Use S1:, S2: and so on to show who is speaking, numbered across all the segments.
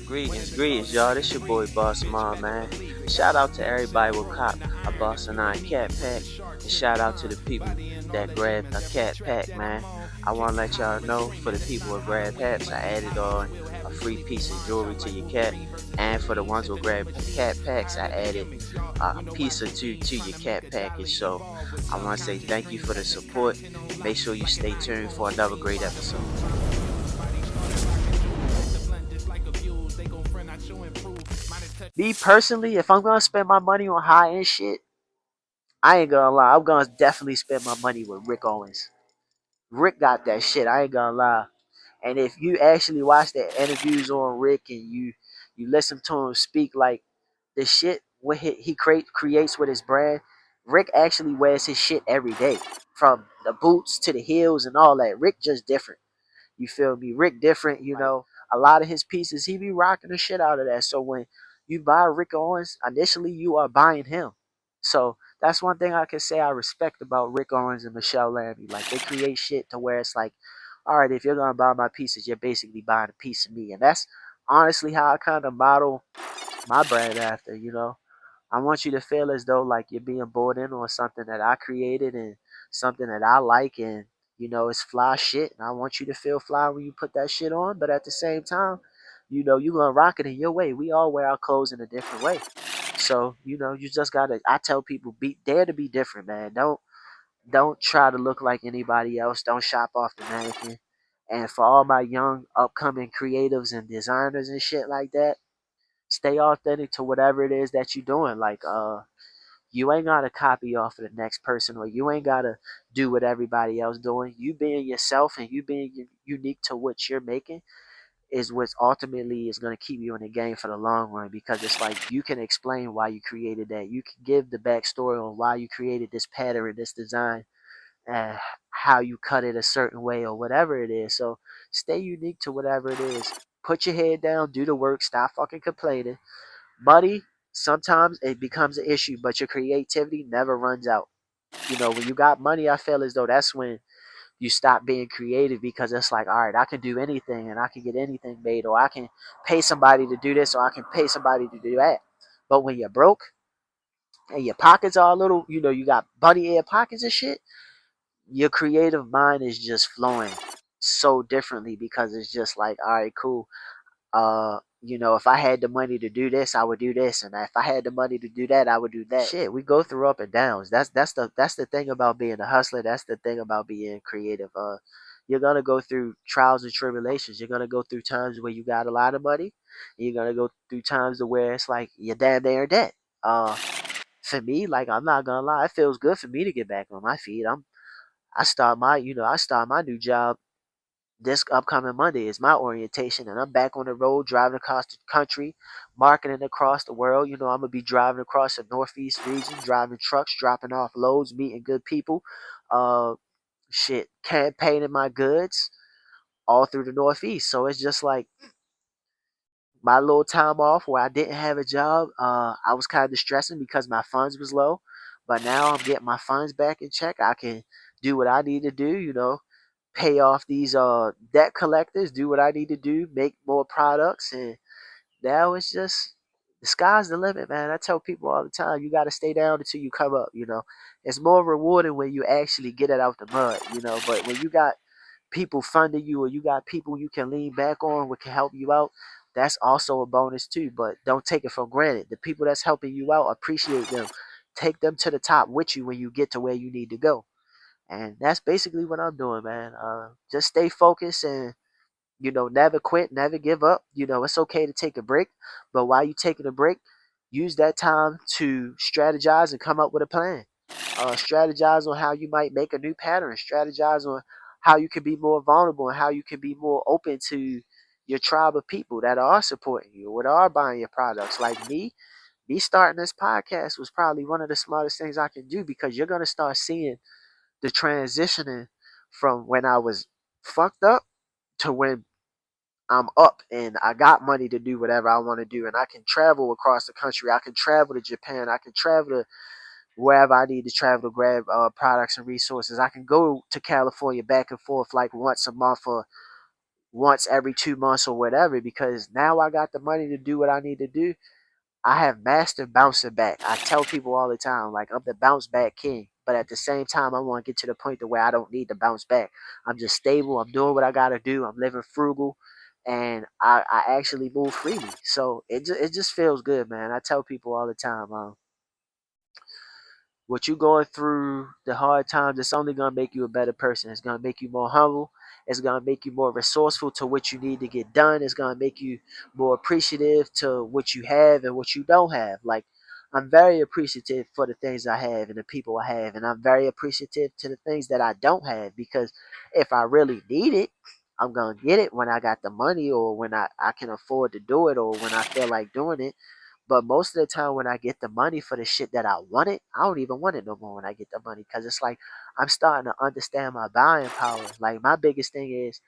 S1: Greetings, y'all. This your boy Boss Mom, man. Shout out to everybody with cop a Boss and I cat pack, and shout out to the people that grabbed a cat pack, man. I want to let y'all know for the people who grab hats, I added on a free piece of jewelry to your cat, and for the ones who grab cat packs, I added a piece or two to your cat package. So I want to say thank you for the support. Make sure you stay tuned for another great episode. Me personally, if I'm gonna spend my money on high end shit, I ain't gonna lie. I'm gonna definitely spend my money with Rick Owens. Rick got that shit. I ain't gonna lie. And if you actually watch the interviews on Rick and you listen to him speak, like the shit what creates with his brand, Rick actually wears his shit every day, from the boots to the heels and all that. Rick just different. You feel me? Rick different, you know. A lot of his pieces, he be rocking the shit out of that. So when you buy Rick Owens, initially you are buying him. So that's one thing I can say I respect about Rick Owens and Michelle Lambie. Like they create shit to where it's like, all right, if you're gonna buy my pieces, you're basically buying a piece of me. And that's honestly how I kind of model my brand after, you know. I want you to feel as though like you're being bought in on something that I created and something that I like, and you know it's fly shit, and I want you to feel fly when you put that shit on, but at the same time, you know you're gonna rock it in your way. We all wear our clothes in a different way. So, you know, you just gotta I tell people be dare to be different, man. Don't try to look like anybody else. Don't shop off the mannequin. And for all my young upcoming creatives and designers and shit like that, stay authentic to whatever it is that you're doing. Like you ain't gotta copy off of the next person, or you ain't gotta do what everybody else doing. You being yourself and you being unique to what you're making is what ultimately is going to keep you in the game for the long run, because it's like you can explain why you created that. You can give the backstory on why you created this pattern, this design, and how you cut it a certain way or whatever it is. So stay unique to whatever it is. Put your head down, do the work, stop fucking complaining. Money, sometimes it becomes an issue, but your creativity never runs out. You know, when you got money, I feel as though that's when you stop being creative, because it's like, all right, I can do anything and I can get anything made, or I can pay somebody to do this, or I can pay somebody to do that. But when you're broke and your pockets are a little, you know, you got bunny ear pockets and shit, your creative mind is just flowing so differently, because it's just like, all right, cool. You know, if I had the money to do this, I would do this, and if I had the money to do that, I would do that. Shit, we go through up and downs. That's the thing about being a hustler. That's the thing about being creative. You're gonna go through trials and tribulations. You're gonna go through times where you got a lot of money. And you're gonna go through times where it's like you're damn near in debt. For me, like I'm not gonna lie, it feels good for me to get back on my feet. I start my new job this upcoming Monday is my orientation, and I'm back on the road driving across the country, marketing across the world. You know, I'm gonna be driving across the Northeast region, driving trucks, dropping off loads, meeting good people, uh, campaigning my goods all through the Northeast. So it's just like my little time off where I didn't have a job. I was kind of stressing because my funds was low, but now I'm getting my funds back in check. I can do what I need to do. You know, pay off these debt collectors, do what I need to do, make more products, and now it's just the sky's the limit, man. I tell people all the time, you gotta stay down until you come up, you know. It's more rewarding when you actually get it out the mud, you know, but when you got people funding you, or you got people you can lean back on what can help you out, that's also a bonus too. But don't take it for granted. The people that's helping you out, appreciate them. Take them to the top with you when you get to where you need to go. And that's basically what I'm doing, man. Just stay focused and, you know, never quit, never give up. You know, it's okay to take a break, but while you taking a break, use that time to strategize and come up with a plan. Strategize on how you might make a new pattern. Strategize on how you can be more vulnerable and how you can be more open to your tribe of people that are supporting you or that are buying your products. Like me starting this podcast was probably one of the smartest things I can do, because you're gonna start seeing the transitioning from when I was fucked up to when I'm up and I got money to do whatever I want to do, and I can travel across the country. I can travel to Japan. I can travel to wherever I need to travel to grab products and resources. I can go to California back and forth like once a month or once every 2 months or whatever, because now I got the money to do what I need to do. I have mastered bouncing back. I tell people all the time, like, I'm the bounce back king. But at the same time, I want to get to the point to where I don't need to bounce back. I'm just stable. I'm doing what I gotta do. I'm living frugal, and I actually move freely. So it just feels good, man. I tell people all the time, what you going through, the hard times, it's only gonna make you a better person. It's gonna make you more humble. It's gonna make you more resourceful to what you need to get done. It's gonna make you more appreciative to what you have and what you don't have. Like, I'm very appreciative for the things I have and the people I have, and I'm very appreciative to the things that I don't have, because if I really need it, I'm gonna get it when I got the money, or when I can afford to do it, or when I feel like doing it. But most of the time, when I get the money for the shit that I wanted, I don't even want it no more when I get the money, because it's like I'm starting to understand my buying power. Like, my biggest thing is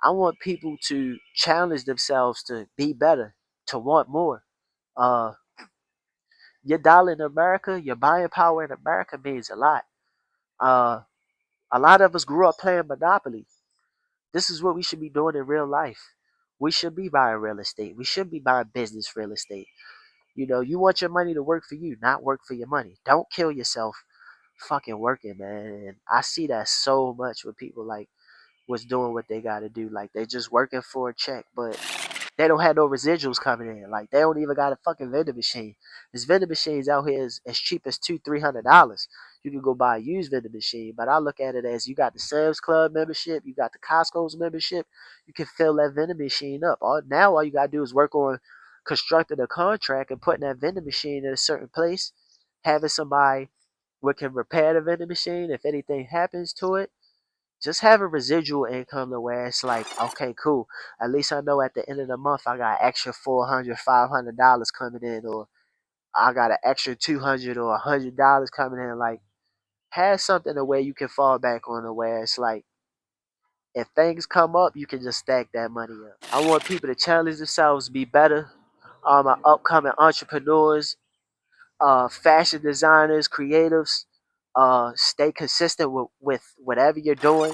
S1: I want people to challenge themselves to be better, to want more. Uh, your dollar in America, your buying power in America means a lot. Uh, a lot of us grew up playing Monopoly. This is what we should be doing in real life. We should be buying real estate. We should be buying business real estate. You know, you want your money to work for you, not work for your money. Don't kill yourself fucking working, man. And I see that so much with people, like, what's doing what they got to do. Like, they just working for a check, but they don't have no residuals coming in. Like, they don't even got a fucking vending machine. This vending machines out here is as cheap as $200-300. You can go buy a used vending machine, but I look at it as, you got the Sam's Club membership, you got the Costco's membership, you can fill that vending machine up. All you gotta do is work on constructing a contract and putting that vending machine in a certain place, having somebody what can repair the vending machine if anything happens to it. Just have a residual income to where it's like, okay, cool. At least I know at the end of the month I got extra $400, $500 coming in, or I got an extra $200 or $100 coming in. Like, have something to where you can fall back on, to where it's like, if things come up, you can just stack that money up. I want people to challenge themselves, be better. All my upcoming entrepreneurs, fashion designers, creatives, stay consistent with whatever you're doing.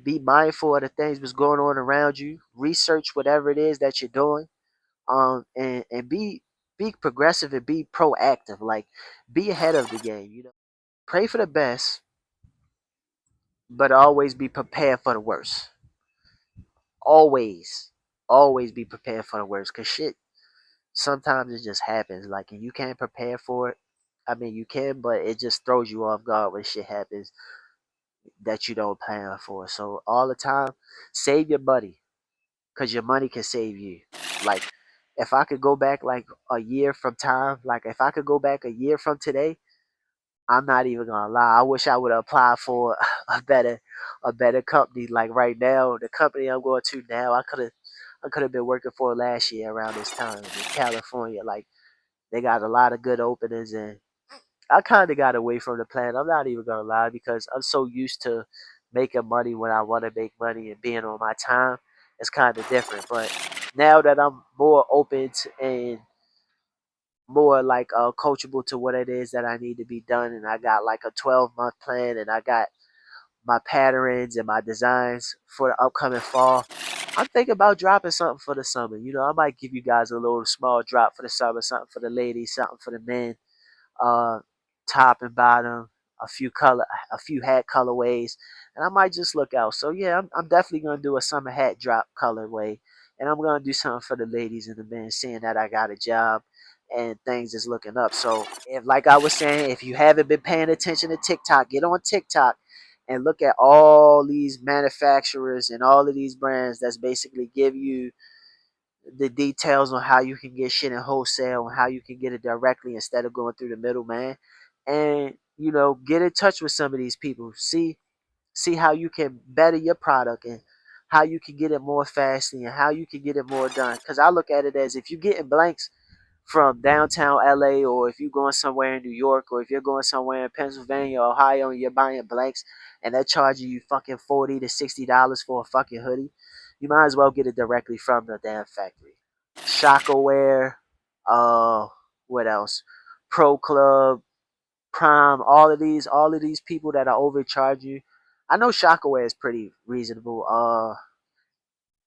S1: Be mindful of the things that's going on around you. Research whatever it is that you're doing. And be progressive and be proactive. Like, be ahead of the game. You know, pray for the best, but always be prepared for the worst. Always, always be prepared for the worst. Cause shit, sometimes it just happens. Like, and you can't prepare for it. I mean, you can, but it just throws you off guard when shit happens that you don't plan for. So all the time, save your money, because your money can save you. Like, if I could go back like a year from time, like if I could go back a year from today, I'm not even gonna lie. I wish I would have applied for a better company. Like, right now, the company I'm going to now, I could have been working for last year around this time in California. Like, they got a lot of good openings, and I kind of got away from the plan. I'm not even gonna lie, because I'm so used to making money when I want to make money and being on my time. It's kind of different. But now that I'm more open to, and more like coachable to what it is that I need to be done, and I got like a 12-month plan, and I got my patterns and my designs for the upcoming fall. I'm thinking about dropping something for the summer. You know, I might give you guys a little small drop for the summer, something for the ladies, something for the men, uh, top and bottom, a few hat colorways, and I might just look out. So yeah, I'm definitely gonna do a summer hat drop colorway, and I'm gonna do something for the ladies and the men, seeing that I got a job and things is looking up. So, if, like I was saying, if you haven't been paying attention to TikTok, get on TikTok and look at all these manufacturers and all of these brands that's basically give you the details on how you can get shit in wholesale and how you can get it directly instead of going through the middleman. And, you know, get in touch with some of these people. See how you can better your product, and how you can get it more fastly, and how you can get it more done. Because I look at it as, if you're getting blanks from downtown LA, or if you're going somewhere in New York, or if you're going somewhere in Pennsylvania, Ohio, and you're buying blanks and they're charging you fucking $40 to $60 for a fucking hoodie, you might as well get it directly from the damn factory. Shockaware, uh, what else? Pro Club, Prime, all of these people that are overcharge you. I know Shockaway is pretty reasonable.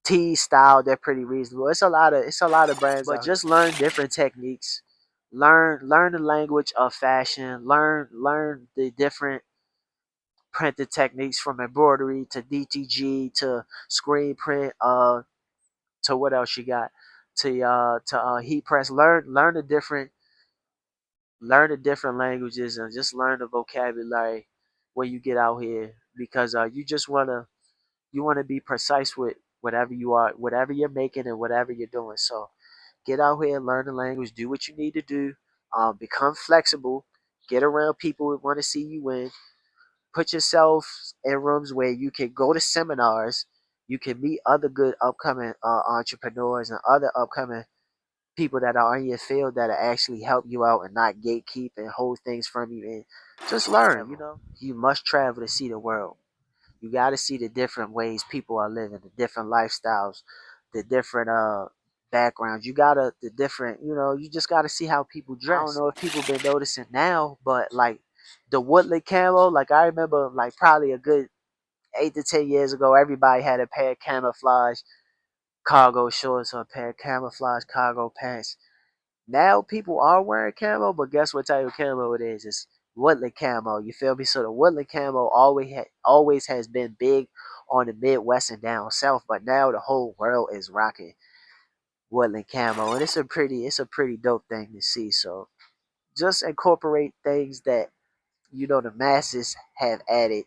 S1: T Style, they're pretty reasonable. It's a lot of brands, but just learn different techniques. Learn the language of fashion. Learn the different printed techniques from embroidery to DTG to screen print. To what else you got? To heat press. Learn the different languages and just learn the vocabulary when you get out here because you want to be precise with whatever you are, whatever you're making and whatever you're doing. So get out here and learn the language, do what you need to do, become flexible, get around people who want to see you win, put yourself in rooms where you can go to seminars, you can meet other good upcoming entrepreneurs and other upcoming people that are in your field that actually help you out and not gatekeep and hold things from you and just learn, you know. You must travel to see the world. You got to see the different ways people are living, the different lifestyles, the different backgrounds. You gotta the different, you know, you just gotta see how people dress. I don't know if people been noticing now, but like the Woodland camo, like I remember like probably a good 8 to 10 years ago, everybody had a pair of camouflage cargo shorts or a pair of camouflage cargo pants. Now people are wearing camo, but guess what type of camo it is? It's woodland camo. You feel me? So the woodland camo always has been big on the Midwest and down south, but now the whole world is rocking woodland camo, and it's a pretty dope thing to see. So just incorporate things that you know the masses have added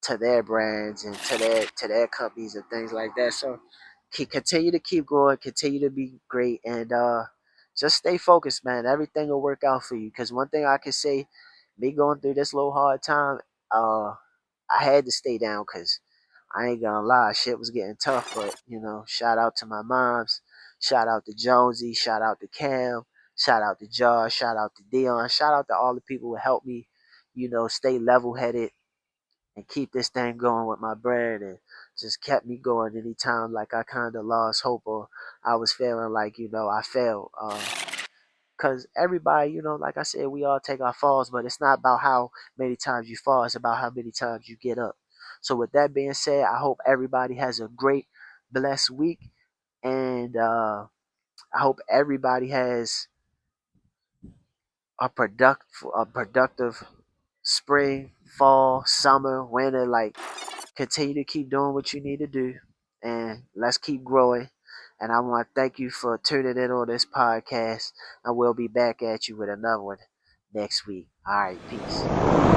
S1: to their brands and to their companies and things like that. So continue to keep growing, continue to be great, and just stay focused, man. Everything will work out for you. Because one thing I can say, me going through this little hard time, I had to stay down because I ain't gonna lie, shit was getting tough. But you know, shout out to my moms, shout out to Jonesy, shout out to Cam, shout out to Josh, shout out to Dion, shout out to all the people who helped me, you know, stay level headed and keep this thing going with my brand and just kept me going anytime like I kind of lost hope or I was feeling like, you know, I failed. Because everybody, you know, like I said, we all take our falls, but it's not about how many times you fall, it's about how many times you get up. So, with that being said, I hope everybody has a great, blessed week. And I hope everybody has a productive spring, fall, summer, winter. Like, continue to keep doing what you need to do, and let's keep growing. And I want to thank you for tuning in on this podcast. And we'll be back at you with another one next week. All right, peace.